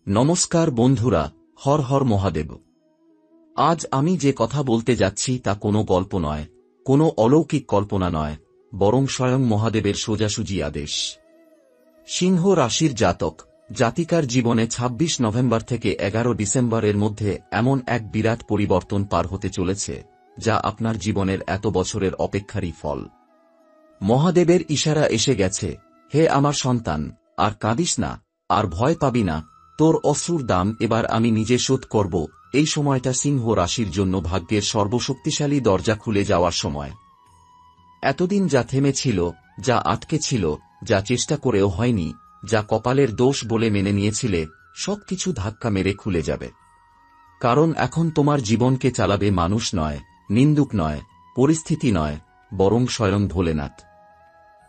নমস্কার বন্ধুরা, হর হর মহাদেব। আজ আমি যে কথা বলতে যাচ্ছি তা কোনো গল্প নয়, কোনো অলৌকিক কল্পনা নয়, বরং স্বয়ং মহাদেবের সোজাসুজি আদেশ। সিংহ রাশির জাতক জাতিকার জীবনে ২৬ নভেম্বর থেকে ১১ ডিসেম্বরের মধ্যে এমন এক বিরাট পরিবর্তন পার হতে চলেছে, যা আপনার জীবনের এত বছরের অপেক্ষারই ফল। মহাদেবের ইশারা এসে গেছে, হে আমার সন্তান, আর কাঁদিস না, আর ভয় পাবি না, তোর অশ্রুর দাম এবার আমি নিজে শোধ করব। এই সময়টা সিংহ রাশির জন্য ভাগ্যের সর্বশক্তিশালী দরজা খুলে যাওয়ার সময়। এতদিন যা থেমেছিল, যা আটকে ছিল, যা চেষ্টা করেও হয়নি, যা কপালের দোষ বলে মেনে নিয়েছিলে, সবকিছু ধাক্কা মেরে খুলে যাবে। কারণ এখন তোমার জীবনকে চালাবে মানুষ নয়, নিন্দুক নয়, পরিস্থিতি নয়, বরং স্বয়ং ভোলেনাথ।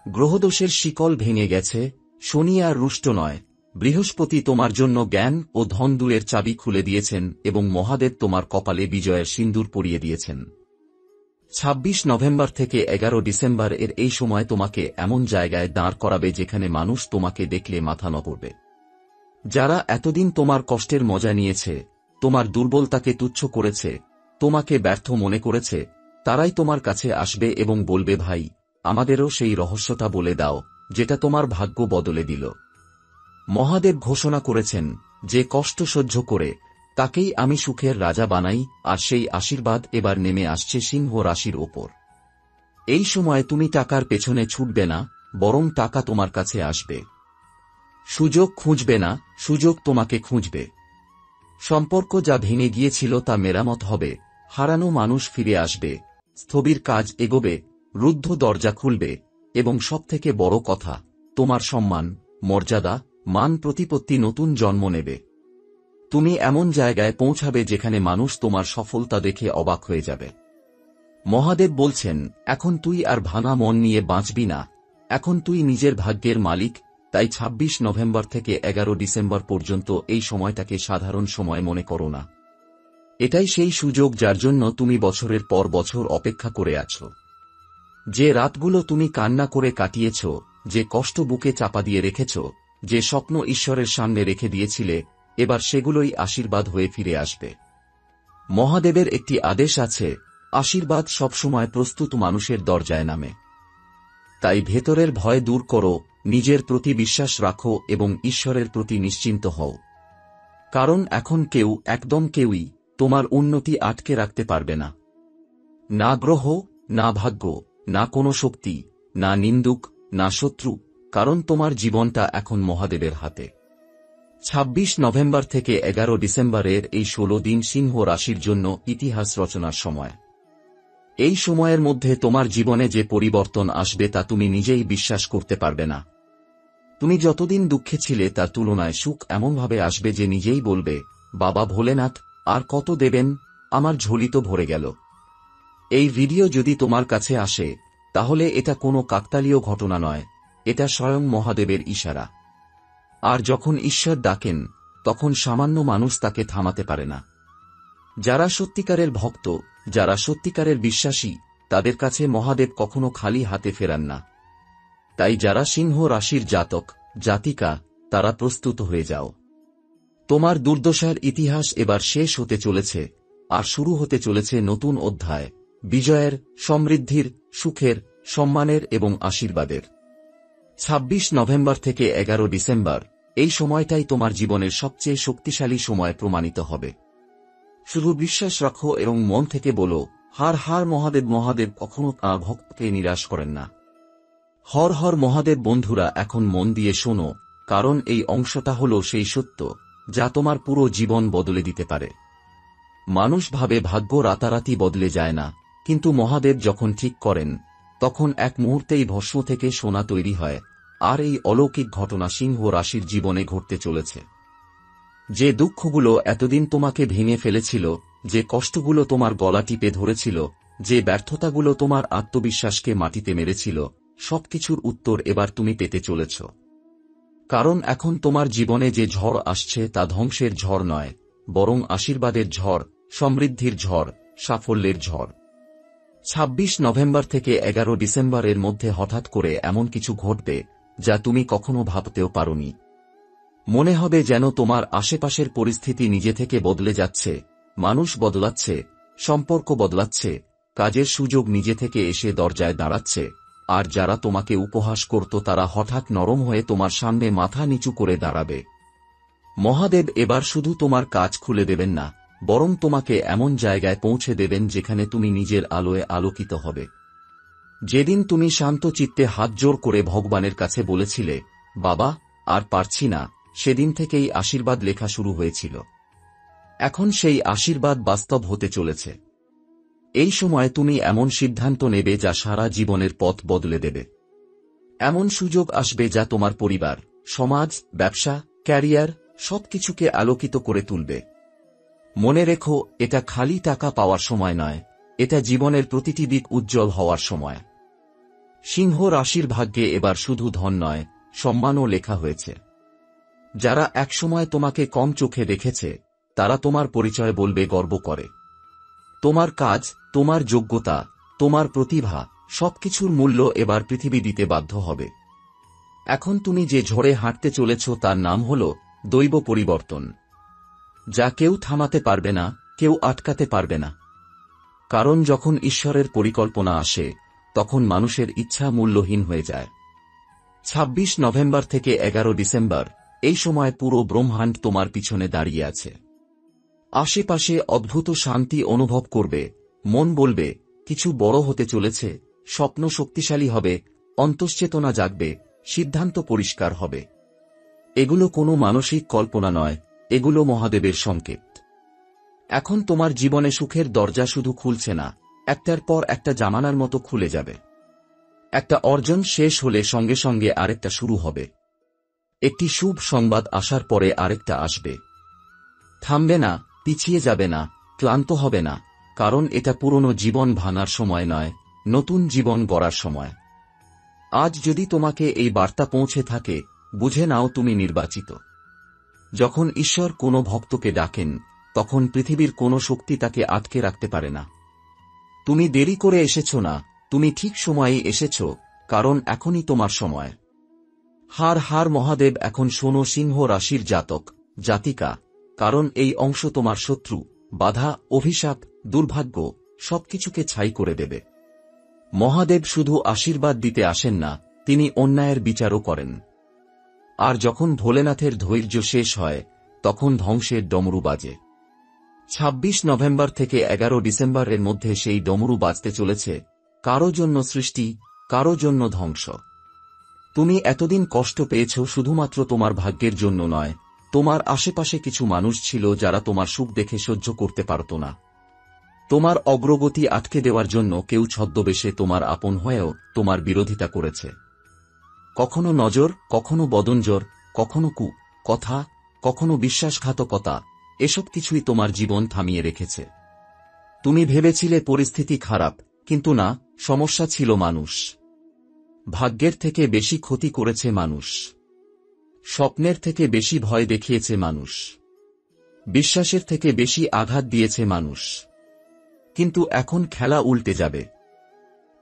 গ্রহদোষের শিকল ভেঙে গেছে, শনি আর রুষ্ট নয়, বৃহস্পতি তোমার জন্য জ্ঞান ও ধন দূরের চাবি খুলে দিয়েছেন এবং মহাদেব তোমার কপালে বিজয়ের সিন্দুর পরিয়ে দিয়েছেন। ২৬ নভেম্বর থেকে ১১ ডিসেম্বর এর এই সময় তোমাকে এমন জায়গায় দাঁড় করাবে যেখানে মানুষ তোমাকে দেখলে মাথা নত করবে। যারা এতদিন তোমার কষ্টের মজা নিয়েছে, তোমার দুর্বলতাকে তুচ্ছ করেছে, তোমাকে ব্যর্থ মনে করেছে, তারাই তোমার কাছে আসবে এবং বলবে, ভাই, আমাদেরও সেই রহস্যটা বলে দাও যেটা তোমার ভাগ্য বদলে দিল। মহাদেব ঘোষণা করেছেন, যে কষ্ট সহ্য করে তাকেই আমি সুখের রাজা বানাই, আর সেই আশীর্বাদ এবার নেমে আসছে সিংহ রাশির ওপর। এই সময় তুমি টাকার পেছনে ছুটবে না, বরং টাকা তোমার কাছে আসবে। সুযোগ খুঁজবে না, সুযোগ তোমাকে খুঁজবে। সম্পর্ক যা ভেঙে গিয়েছিল তা মেরামত হবে, হারানো মানুষ ফিরে আসবে, স্থবির কাজ এগোবে, রুদ্ধ দরজা খুলবে, এবং সবথেকে বড় কথা, তোমার সম্মান, মর্যাদা, মান প্রতিপত্তি নতুন জন্ম নেবে। তুমি এমন জায়গায় পৌঁছাবে যেখানে মানুষ তোমার সফলতা দেখে অবাক হয়ে যাবে। মহাদেব বলছেন, এখন তুই আর ভাঙা মন নিয়ে বাঁচবি না, এখন তুই নিজের ভাগ্যের মালিক। তাই ২৬ নভেম্বর থেকে ১১ ডিসেম্বর পর্যন্ত এই সময়টাকে সাধারণ সময় মনে করো না। এটাই সেই সুযোগ যার জন্য তুমি বছরের পর বছর অপেক্ষা করে আছো। যে রাতগুলো তুমি কান্না করে কাটিয়েছ, যে কষ্ট বুকে চাপা দিয়ে রেখেছ, যে স্বপ্ন ঈশ্বরের সামনে রেখে দিয়েছিলে, এবার সেগুলোই আশীর্বাদ হয়ে ফিরে আসবে। মহাদেবের একটি আদেশ আছে, আশীর্বাদ সবসময় প্রস্তুত মানুষের দরজায় নামে। তাই ভেতরের ভয় দূর করো, নিজের প্রতি বিশ্বাস রাখো এবং ঈশ্বরের প্রতি নিশ্চিন্ত হও। কারণ এখন কেউ, একদম কেউই, তোমার উন্নতি আটকে রাখতে পারবে না। না গ্রহ, না ভাগ্য, না কোনো শক্তি, না নিন্দুক, না শত্রু, কারণ তোমার জীবনটা এখন মহাদেবের হাতে। ২৬ নভেম্বর থেকে ১১ ডিসেম্বরের এই ১৬ দিন সিংহ রাশির জন্য ইতিহাস রচনার সময়। এই সময়ের মধ্যে তোমার জীবনে যে পরিবর্তন আসবে তা তুমি নিজেই বিশ্বাস করতে পারবে না। তুমি যতদিন দুঃখে ছিলে তার তুলনায় সুখ এমনভাবে আসবে যে নিজেই বলবে, বাবা ভোলেনাথ, আর কত দেবেন, আমার ঝুলি তো ভরে গেল। এই ভিডিও যদি তোমার কাছে আসে, তাহলে এটা কোনো কাকতালীয় ঘটনা নয়, এটা স্বয়ং মহাদেবের ইশারা। আর যখন ঈশ্বর ডাকেন, তখন সামান্য মানুষ তাকে থামাতে পারে না। যারা সত্যিকারের ভক্ত, যারা সত্যিকারের বিশ্বাসী, তাদের কাছে মহাদেব কখনো খালি হাতে ফেরান না। তাই যারা সিংহ রাশির জাতক জাতিকা, তারা প্রস্তুত হয়ে যাও। তোমার দুর্দশার ইতিহাস এবার শেষ হতে চলেছে, আর শুরু হতে চলেছে নতুন অধ্যায়, বিজয়ের, সমৃদ্ধির, সুখের, সম্মানের এবং আশীর্বাদের। ২৬ নভেম্বর থেকে ১১ ডিসেম্বর, এই সময়টাই তোমার জীবনের সবচেয়ে শক্তিশালী সময় প্রমাণিত হবে। শুধু বিশ্বাস রাখো এবং মন থেকে বলো, হর হর মহাদেব। মহাদেব কখনো তাঁর ভক্তকে নিরাশ করেন না। হর হর মহাদেব। বন্ধুরা, এখন মন দিয়ে শোনো, কারণ এই অংশটা হল সেই সত্য যা তোমার পুরো জীবন বদলে দিতে পারে। মানুষ ভাবে ভাগ্য রাতারাতি বদলে যায় না, কিন্তু মহাদেব যখন ঠিক করেন, তখন এক মুহূর্তেই ভস্ম থেকে সোনা তৈরি হয়। আর এই অলৌকিক ঘটনা সিংহ রাশির জীবনে ঘটতে চলেছে। যে দুঃখগুলো এতদিন তোমাকে ভেঙে ফেলেছিল, যে কষ্টগুলো তোমার গলা টিপে ধরেছিল, যে ব্যর্থতাগুলো তোমার আত্মবিশ্বাসকে মাটিতে মেরেছিল, সবকিছুর উত্তর এবার তুমি পেতে চলেছ। কারণ এখন তোমার জীবনে যে ঝড় আসছে তা ধ্বংসের ঝড় নয়, বরং আশীর্বাদের ঝড়, সমৃদ্ধির ঝড়, সাফল্যের ঝড়। ২৬ নভেম্বর থেকে ১১ ডিসেম্বরের মধ্যে হঠাৎ করে এমন কিছু ঘটবে যা তুমি কখনো ভাবতেও পারোনি। মনে হবে যেন তোমার আশেপাশের পরিস্থিতি নিজে থেকে বদলে যাচ্ছে, মানুষ বদলাচ্ছে, সম্পর্ক বদলাচ্ছে, কাজের সুযোগ নিজে থেকে এসে দরজায় দাঁড়াচ্ছে, আর যারা তোমাকে উপহাস করত তারা হঠাৎ নরম হয়ে তোমার সামনে মাথা নিচু করে দাঁড়াবে। মহাদেব এবার শুধু তোমার কাজ খুলে দেবেন না, বরং তোমাকে এমন জায়গায় পৌঁছে দেবেন যেখানে তুমি নিজের আলোয় আলোকিত হবে। যেদিন তুমি শান্ত চিত্তে হাত জোড় করে ভগবানের কাছে বলেছিলে, বাবা, আর পারছি না, সেদিন থেকেই আশীর্বাদ লেখা শুরু হয়েছিল। এখন সেই আশীর্বাদ বাস্তব হতে চলেছে। এই সময় তুমি এমন সিদ্ধান্ত নেবে যা সারা জীবনের পথ বদলে দেবে। এমন সুযোগ আসবে যা তোমার পরিবার, সমাজ, ব্যবসা, ক্যারিয়ার সবকিছুকে আলোকিত করে তুলবে। মনে রেখো, এটা খালি টাকা পাওয়ার সময় নয়, এটা জীবনের প্রতিটি দিক উজ্জ্বল হওয়ার সময়। সিংহ রাশির ভাগ্যে এবার শুধু ধন নয়, সম্মানও লেখা হয়েছে। যারা একসময় তোমাকে কম চোখে দেখেছে, তারা তোমার পরিচয় বলবে গর্ব করে। তোমার কাজ, তোমার যোগ্যতা, তোমার প্রতিভা সবকিছুর মূল্য এবার পৃথিবী দিতে বাধ্য হবে। এখন তুমি যে ঝড়ে হাঁটতে চলেছ তার নাম হল দৈব পরিবর্তন, যা কেউ থামাতে পারবে না, কেউ আটকাতে পারবে না। কারণ যখন ঈশ্বরের পরিকল্পনা আসে, তখন মানুষের ইচ্ছা মূল্যহীন হয়ে যায়। ২৬ নভেম্বর থেকে ১১ ডিসেম্বর, এই সময় পুরো ব্রহ্মাণ্ড তোমার পিছনে দাঁড়িয়ে আছে। আশেপাশে অদ্ভুত শান্তি অনুভব করবে, মন বলবে কিছু বড় হতে চলেছে, স্বপ্ন শক্তিশালী হবে, অন্তশ্চেতনা জাগবে, সিদ্ধান্ত পরিষ্কার হবে। এগুলো কোনো মানসিক কল্পনা নয়, এগুলো মহাদেবের সংকেত। এখন তোমার জীবনে সুখের দরজা শুধু খুলছে না, একটার পর একটা জামানার মতো খুলে যাবে। একটা অর্জন শেষ হলে সঙ্গে সঙ্গে আরেকটা শুরু হবে। একটি শুভ সংবাদ আসার পরে আরেকটা আসবে। থামবে না, পিছিয়ে যাবে না, ক্লান্ত হবে না, কারণ এটা পুরনো জীবন ভাঙার সময় নয়, নতুন জীবন গড়ার সময়। আজ যদি তোমাকে এই বার্তা পৌঁছে থাকে, বুঝে নাও তুমি নির্বাচিত। যখন ঈশ্বর কোনো ভক্তকে ডাকেন, তখন পৃথিবীর কোনো শক্তি তাকে আটকে রাখতে পারে না। তুমি দেরি করে এসেছ না, তুমি ঠিক সময়েই এসেছ, কারণ এখনই তোমার সময়। হার হার মহাদেব। এখন শোনো সিংহ রাশির জাতক জাতিকা, কারণ এই অংশ তোমার শত্রু, বাধা, অভিশাপ, দুর্ভাগ্য সবকিছুকে ছাই করে দেবে। মহাদেব শুধু আশীর্বাদ দিতে আসেন না, তিনি অন্যায়ের বিচারও করেন। আর যখন ভোলেনাথের ধৈর্য শেষ হয়, তখন ধ্বংসের ডমরু বাজে। ২৬ নভেম্বর থেকে ১১ ডিসেম্বরের মধ্যে সেই ডমরু বাজতে চলেছে, কারো জন্য সৃষ্টি, কারো জন্য ধ্বংস। তুমি এতদিন কষ্ট পেয়েছ শুধুমাত্র তোমার ভাগ্যের জন্য নয়, তোমার আশেপাশে কিছু মানুষ ছিল যারা তোমার সুখ দেখে সহ্য করতে পারত না। তোমার অগ্রগতি আটকে দেওয়ার জন্য কেউ ছদ্মবেশে তোমার আপন হয়েও তোমার বিরোধিতা করেছে। কখনো নজর, কখনো বদনজর, কখনো কথা, কখনো বিশ্বাসঘাতকতা, এসব কিছুই তোমার জীবন থামিয়ে রেখেছে। তুমি ভেবেছিলে পরিস্থিতি খারাপ, কিন্তু না, সমস্যা ছিল মানুষ। ভাগ্যের থেকে বেশি ক্ষতি করেছে মানুষ। স্বপ্নের থেকে বেশি ভয় দেখিয়েছে মানুষ। বিশ্বাসের থেকে বেশি আঘাত দিয়েছে মানুষ। কিন্তু এখন খেলা উল্টে যাবে।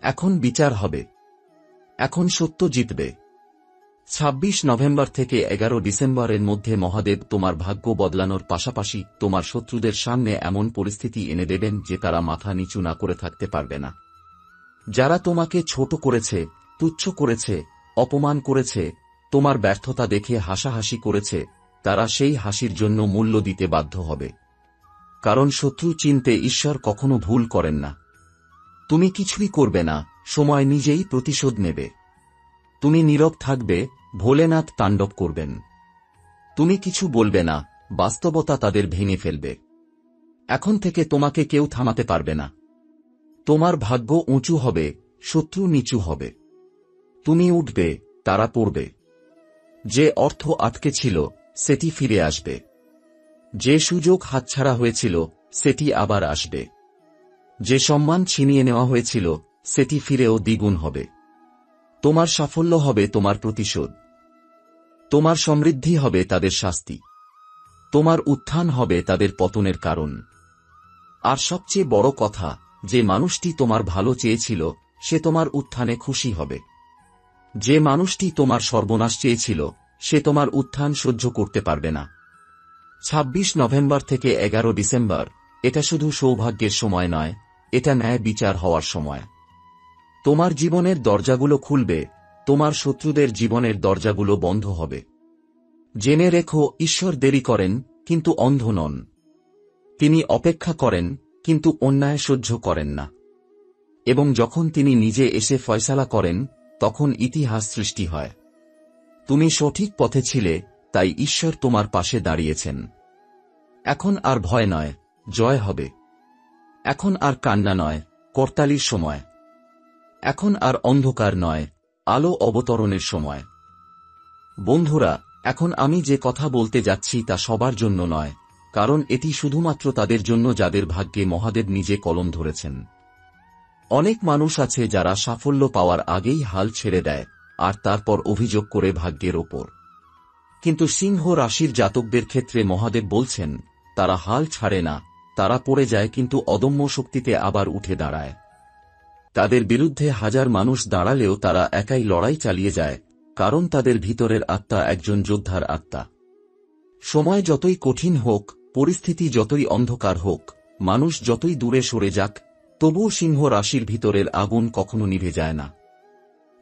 এখন বিচার হবে। এখন সত্য জিতবে। ২৬ নভেম্বর থেকে ১১ ডিসেম্বরের মধ্যে মহাদেব তোমার ভাগ্য বদলানোর পাশাপাশি তোমার শত্রুদের সামনে এমন পরিস্থিতি এনে দেবেন যে তারা মাথা নিচু না করে থাকতে পারবে না। যারা তোমাকে ছোট করেছে, তুচ্ছ করেছে, অপমান করেছে, তোমার ব্যর্থতা দেখে হাসাহাসি করেছে, তারা সেই হাসির জন্য মূল্য দিতে বাধ্য হবে। কারণ শত্রু চিনতে ঈশ্বর কখনো ভুল করেন না। তুমি কিছুই করবে না, সময় নিজেই প্রতিশোধ নেবে। তুমি নীরব থাকবে, ভোলেনাথ তাণ্ডব করবেন। তুমি কিছু বলবে না, বাস্তবতা তাদের ভেঙে ফেলবে। এখন থেকে তোমাকে কেউ থামাতে পারবে না। তোমার ভাগ্য উঁচু হবে, শত্রু নিচু হবে। তুমি উঠবে, তারা পড়বে। যে অর্থ আটকে ছিল, সেটি ফিরে আসবে। যে সুযোগ হাতছাড়া হয়েছিল, সেটি আবার আসবে। যে সম্মান ছিনিয়ে নেওয়া হয়েছিল, সেটি ফিরেও দ্বিগুণ হবে। তোমার সাফল্য হবে তোমার প্রতিশোধ। তোমার সমৃদ্ধি হবে তাদের শাস্তি। তোমার উত্থান হবে তাদের পতনের কারণ। আর সবচেয়ে বড় কথা, যে মানুষটি তোমার ভালো চেয়েছিল, সে তোমার উত্থানে খুশি হবে। যে মানুষটি তোমার সর্বনাশ চেয়েছিল, সে তোমার উত্থান সহ্য করতে পারবে না। ২৬ নভেম্বর থেকে ১১ ডিসেম্বর, এটা শুধু সৌভাগ্যের সময় নয়, এটা ন্যায় বিচার হওয়ার সময়। তোমার জীবনের দরজাগুলো খুলবে, তোমার শত্রুদের জীবনের দরজাগুলো বন্ধ হবে। জেনে রেখো, ঈশ্বর দেরি করেন, কিন্তু অন্ধ নন। তিনি অপেক্ষা করেন, কিন্তু অন্যায় সহ্য করেন না। এবং যখন তিনি নিজে এসে ফয়সালা করেন, তখন ইতিহাস সৃষ্টি হয়। তুমি সঠিক পথে ছিলে, তাই ঈশ্বর তোমার পাশে দাঁড়িয়েছেন। এখন আর ভয় নয়, জয় হবে। এখন আর কান্না নয়, করতালির সময়। এখন আর অন্ধকার নয়, আলো অবতরণের সময়। বন্ধুরা, এখন আমি যে কথা বলতে যাচ্ছি তা সবার জন্য নয়, কারণ এটি শুধুমাত্র তাদের জন্য যাদের ভাগ্যে মহাদেব নিজে কলম ধরেছেন। অনেক মানুষ আছে যারা সাফল্য পাওয়ার আগেই হাল ছেড়ে দেয়, আর তারপর অভিযোগ করে ভাগ্যের ওপর। কিন্তু সিংহ রাশির জাতকদের ক্ষেত্রে মহাদেব বলছেন, তারা হাল ছাড়ে না, তারা পড়ে যায় কিন্তু অদম্য শক্তিতে আবার উঠে দাঁড়ায়। তাদের বিরুদ্ধে হাজার মানুষ দাঁড়ালেও তারা একাই লড়াই চালিয়ে যায়, কারণ তাদের ভিতরের আত্মা একজন যোদ্ধার আত্মা। সময় যতই কঠিন হোক, পরিস্থিতি যতই অন্ধকার হোক, মানুষ যতই দূরে সরে যাক, তবুও সিংহ রাশির ভিতরের আগুন কখনো নিভে যায় না।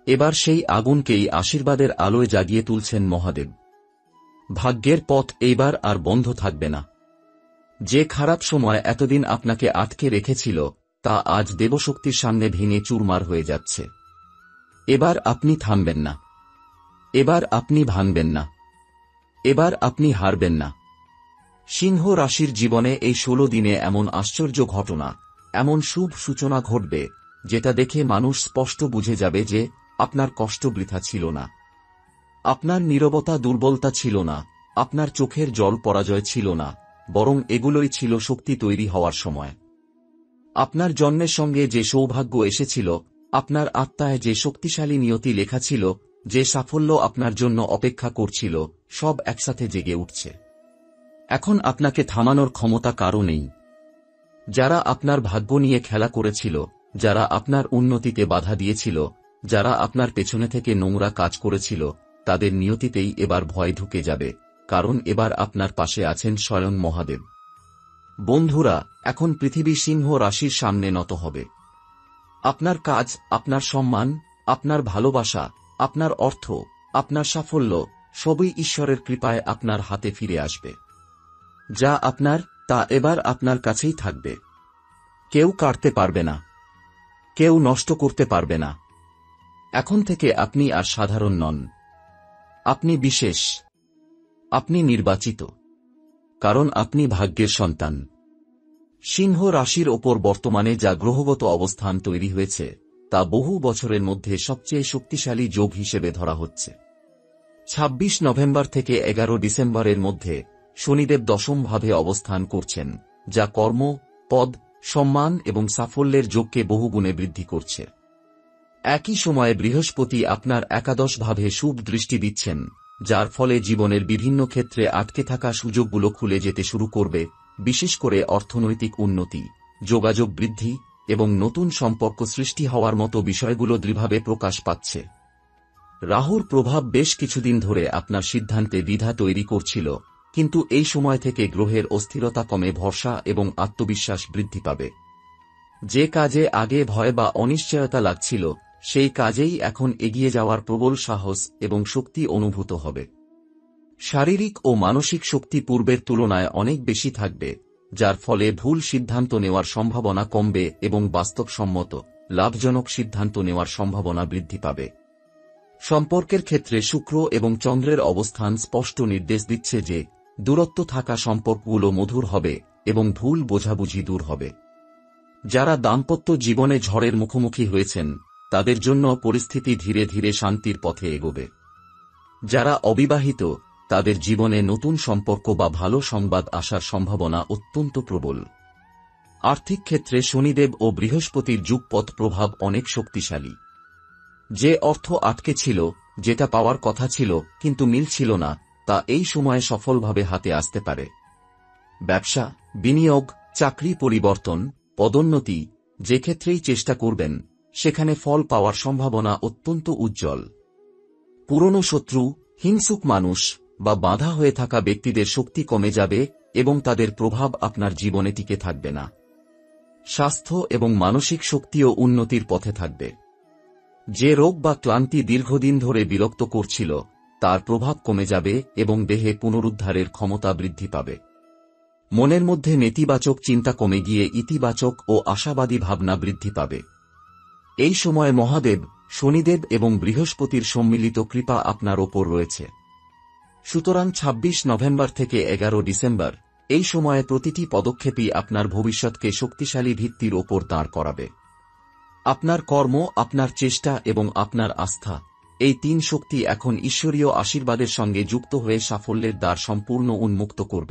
এবার সেই আগুনকেই আশীর্বাদের আলোয় জাগিয়ে তুলছেন মহাদেব। ভাগ্যের পথ এইবার আর বন্ধ থাকবে না। যে খারাপ সময় এতদিন আপনাকে আটকে রেখেছিল, তা আজ দেবশক্তির সামনে ভেঙে চুরমার হয়ে যাচ্ছে। এবার আপনি থামবেন না। এবার আপনি ভাঙবেন না। এবার আপনি হারবেন না। সিংহ রাশির জীবনে এই ১৬ দিনে এমন আশ্চর্য ঘটনা, এমন শুভ সূচনা ঘটবে, যেটা দেখে মানুষ স্পষ্ট বুঝে যাবে যে আপনার কষ্ট বৃথা ছিল না। আপনার নীরবতা দুর্বলতা ছিল না, আপনার চোখের জল পরাজয় ছিল না, বরং এগুলোই ছিল শক্তি তৈরি হওয়ার সময়। আপনার জন্মের সঙ্গে যে সৌভাগ্য এসেছিল, আপনার আত্মায় যে শক্তিশালী নিয়তি লেখা ছিল, যে সাফল্য আপনার জন্য অপেক্ষা করছিল, সব একসাথে জেগে উঠছে। এখন আপনাকে থামানোর ক্ষমতা কারও নেই। যারা আপনার ভাগ্য নিয়ে খেলা করেছিল, যারা আপনার উন্নতিতে বাধা দিয়েছিল, যারা আপনার পেছনে থেকে নোংরা কাজ করেছিল, তাদের নিয়তিতেই এবার ভয় ঢুকে যাবে, কারণ এবার আপনার পাশে আছেন স্বয়ং মহাদেব। বন্ধুরা, এখন পৃথিবী সিংহ রাশির সামনে নত হবে। আপনার কাজ, আপনার সম্মান, আপনার ভালোবাসা, আপনার অর্থ, আপনার সাফল্য, সবই ঈশ্বরের কৃপায় আপনার হাতে ফিরে আসবে। যা আপনার, তা এবার আপনার কাছেই থাকবে। কেউ কাটতে পারবে না, কেউ নষ্ট করতে পারবে না। এখন থেকে আপনি আর সাধারণ নন, আপনি বিশেষ, আপনি নির্বাচিত, কারণ আপনি ভাগ্যের সন্তান। সিংহ রাশির ওপর বর্তমানে যা গ্রহগত অবস্থান তৈরি হয়েছে, তা বহু বছরের মধ্যে সবচেয়ে শক্তিশালী যোগ হিসেবে ধরা হচ্ছে। ২৬ নভেম্বর থেকে ১১ ডিসেম্বরের মধ্যে শনিদেব দশম ভাবে অবস্থান করছেন, যা কর্ম, পদ, সম্মান এবং সাফল্যের যোগকে বহুগুণে বৃদ্ধি করছে। একই সময়ে বৃহস্পতি আপনার একাদশ ভাবে শুভ দৃষ্টি দিচ্ছেন, যার ফলে জীবনের বিভিন্ন ক্ষেত্রে আটকে থাকা সুযোগগুলো খুলে যেতে শুরু করবে, বিশেষ করে অর্থনৈতিক উন্নতি, যোগাযোগ বৃদ্ধি এবং নতুন সম্পর্ক সৃষ্টি হওয়ার মতো বিষয়গুলো দৃঢ়ভাবে প্রকাশ পাচ্ছে। রাহুর প্রভাব বেশ কিছুদিন ধরে আপনার সিদ্ধান্তে দ্বিধা তৈরি করছিল, কিন্তু এই সময় থেকে গ্রহের অস্থিরতা কমে ভরসা এবং আত্মবিশ্বাস বৃদ্ধি পাবে। যে কাজে আগে ভয় বা অনিশ্চয়তা লাগছিল, সেই কাজেই এখন এগিয়ে যাওয়ার প্রবল সাহস এবং শক্তি অনুভূত হবে। শারীরিক ও মানসিক শক্তি পূর্বের তুলনায় অনেক বেশি থাকবে, যার ফলে ভুল সিদ্ধান্ত নেওয়ার সম্ভাবনা কমবে এবং বাস্তবসম্মত, লাভজনক সিদ্ধান্ত নেওয়ার সম্ভাবনা বৃদ্ধি পাবে। সম্পর্কের ক্ষেত্রে শুক্র এবং চন্দ্রের অবস্থান স্পষ্ট নির্দেশ দিচ্ছে যে দূরত্ব থাকা সম্পর্কগুলো মধুর হবে এবং ভুল বোঝাবুঝি দূর হবে। যারা দাম্পত্য জীবনে ঝড়ের মুখোমুখি হয়েছেন, তাদের জন্য পরিস্থিতি ধীরে ধীরে শান্তির পথে এগোবে। যারা অবিবাহিত, তাদের জীবনে নতুন সম্পর্ক বা ভালো সংবাদ আসার সম্ভাবনা অত্যন্ত প্রবল। আর্থিক ক্ষেত্রে শনিদেব ও বৃহস্পতির যুগপৎ প্রভাব অনেক শক্তিশালী। যে অর্থ আটকে ছিল, যেটা পাওয়ার কথা ছিল কিন্তু মিলছিল না, তা এই সময়ে সফলভাবে হাতে আসতে পারে। ব্যবসা, বিনিয়োগ, চাকরি পরিবর্তন, পদোন্নতি, যে ক্ষেত্রেই চেষ্টা করবেন, সেখানে ফল পাওয়ার সম্ভাবনা অত্যন্ত উজ্জ্বল। পুরনো শত্রু, হিংসুক মানুষ বা বাঁধা হয়ে থাকা ব্যক্তিদের শক্তি কমে যাবে এবং তাদের প্রভাব আপনার জীবনে টিকে থাকবে না। স্বাস্থ্য এবং মানসিক শক্তিও উন্নতির পথে থাকবে। যে রোগ বা ক্লান্তি দীর্ঘদিন ধরে বিরক্ত করছিল তার প্রভাব কমে যাবে এবং দেহে পুনরুদ্ধারের ক্ষমতা বৃদ্ধি পাবে। মনের মধ্যে নেতিবাচক চিন্তা কমে গিয়ে ইতিবাচক ও আশাবাদী ভাবনা বৃদ্ধি পাবে। এই সময় মহাদেব, শনিদেব এবং বৃহস্পতির সম্মিলিত কৃপা আপনার ওপর রয়েছে। সুতরাং ২৬ নভেম্বর থেকে ১১ ডিসেম্বর এই সময়ে প্রতিটি পদক্ষেপই আপনার ভবিষ্যৎকে শক্তিশালী ভিত্তির ওপর দাঁড় করাবে। আপনার কর্ম, আপনার চেষ্টা এবং আপনার আস্থা, এই ৩ শক্তি এখন ঈশ্বরীয় আশীর্বাদের সঙ্গে যুক্ত হয়ে সাফল্যের দ্বার সম্পূর্ণ উন্মুক্ত করবে।